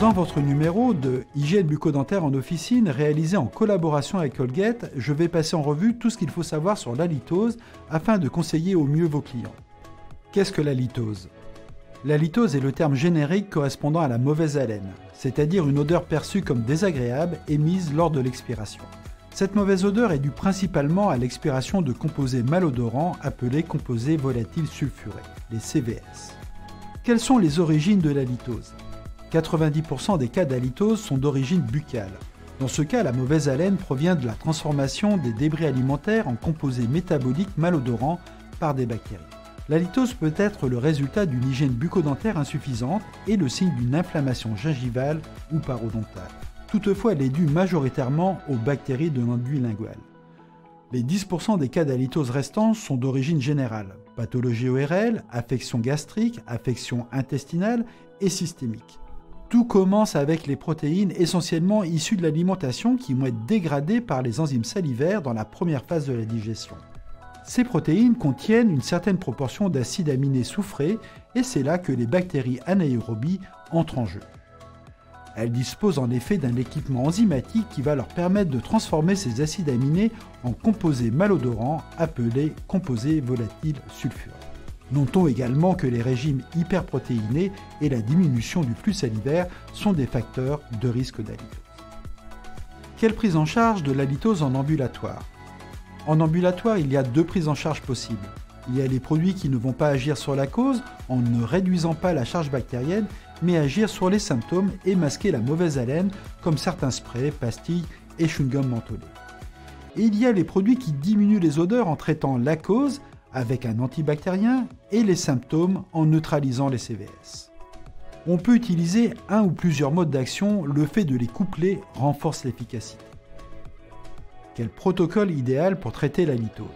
Dans votre numéro de Hygiène bucco-dentaire en officine, réalisé en collaboration avec Colgate, je vais passer en revue tout ce qu'il faut savoir sur l'halitose afin de conseiller au mieux vos clients. Qu'est-ce que l'halitose ? L'halitose est le terme générique correspondant à la mauvaise haleine, c'est-à-dire une odeur perçue comme désagréable émise lors de l'expiration. Cette mauvaise odeur est due principalement à l'expiration de composés malodorants appelés composés volatiles sulfurés, les CVS. Quelles sont les origines de l'halitose ? 90% des cas d'halitose sont d'origine buccale. Dans ce cas, la mauvaise haleine provient de la transformation des débris alimentaires en composés métaboliques malodorants par des bactéries. L'halitose peut être le résultat d'une hygiène bucco-dentaire insuffisante et le signe d'une inflammation gingivale ou parodontale. Toutefois, elle est due majoritairement aux bactéries de l'enduit lingual. Les 10% des cas d'halitose restants sont d'origine générale, pathologie ORL, affection gastrique, affection intestinale et systémique. Tout commence avec les protéines essentiellement issues de l'alimentation qui vont être dégradées par les enzymes salivaires dans la première phase de la digestion. Ces protéines contiennent une certaine proportion d'acides aminés soufrés et c'est là que les bactéries anaérobies entrent en jeu. Elles disposent en effet d'un équipement enzymatique qui va leur permettre de transformer ces acides aminés en composés malodorants appelés composés volatiles sulfurés. Notons également que les régimes hyperprotéinés et la diminution du flux salivaire sont des facteurs de risque d'halitose. Quelle prise en charge de l'halitose en ambulatoire ? En ambulatoire, il y a deux prises en charge possibles. Il y a les produits qui ne vont pas agir sur la cause en ne réduisant pas la charge bactérienne, mais agir sur les symptômes et masquer la mauvaise haleine, comme certains sprays, pastilles et chewing-gum mentholés. Et il y a les produits qui diminuent les odeurs en traitant la cause, avec un antibactérien, et les symptômes en neutralisant les CVS. On peut utiliser un ou plusieurs modes d'action, le fait de les coupler renforce l'efficacité. Quel protocole idéal pour traiter l'halitose ?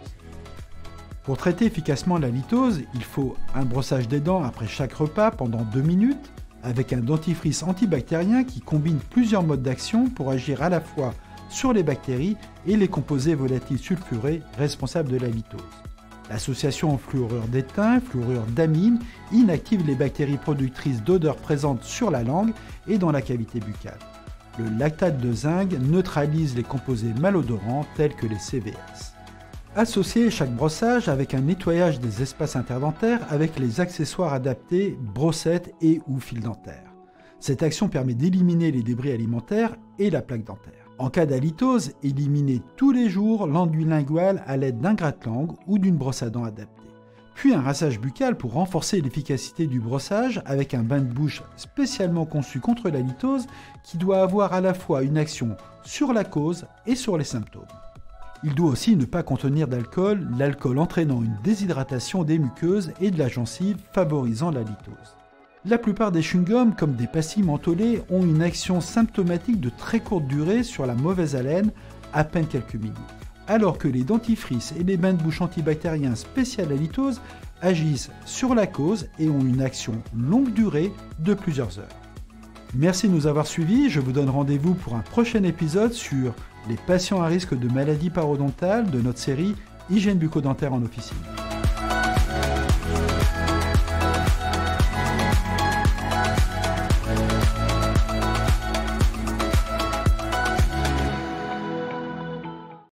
Pour traiter efficacement l'halitose, il faut un brossage des dents après chaque repas pendant 2 minutes, avec un dentifrice antibactérien qui combine plusieurs modes d'action pour agir à la fois sur les bactéries et les composés volatiles sulfurés responsables de l'halitose. L'association fluorure d'étain, fluorure d'amine inactive les bactéries productrices d'odeurs présentes sur la langue et dans la cavité buccale. Le lactate de zinc neutralise les composés malodorants tels que les CVS. Associez chaque brossage avec un nettoyage des espaces interdentaires avec les accessoires adaptés, brossettes et ou fil dentaire. Cette action permet d'éliminer les débris alimentaires et la plaque dentaire. En cas d'halitose, éliminez tous les jours l'enduit lingual à l'aide d'un gratte-langue ou d'une brosse à dents adaptée. Puis un rinçage buccal pour renforcer l'efficacité du brossage avec un bain de bouche spécialement conçu contre l'halitose qui doit avoir à la fois une action sur la cause et sur les symptômes. Il doit aussi ne pas contenir d'alcool, l'alcool entraînant une déshydratation des muqueuses et de la gencive favorisant l'halitose. La plupart des chewing-gums, comme des pastilles mentholées, ont une action symptomatique de très courte durée sur la mauvaise haleine, à peine quelques minutes. Alors que les dentifrices et les bains de bouche antibactériens spécial halitose agissent sur la cause et ont une action longue durée de plusieurs heures. Merci de nous avoir suivis, je vous donne rendez-vous pour un prochain épisode sur les patients à risque de maladies parodontales de notre série Hygiène bucco-dentaire en officine.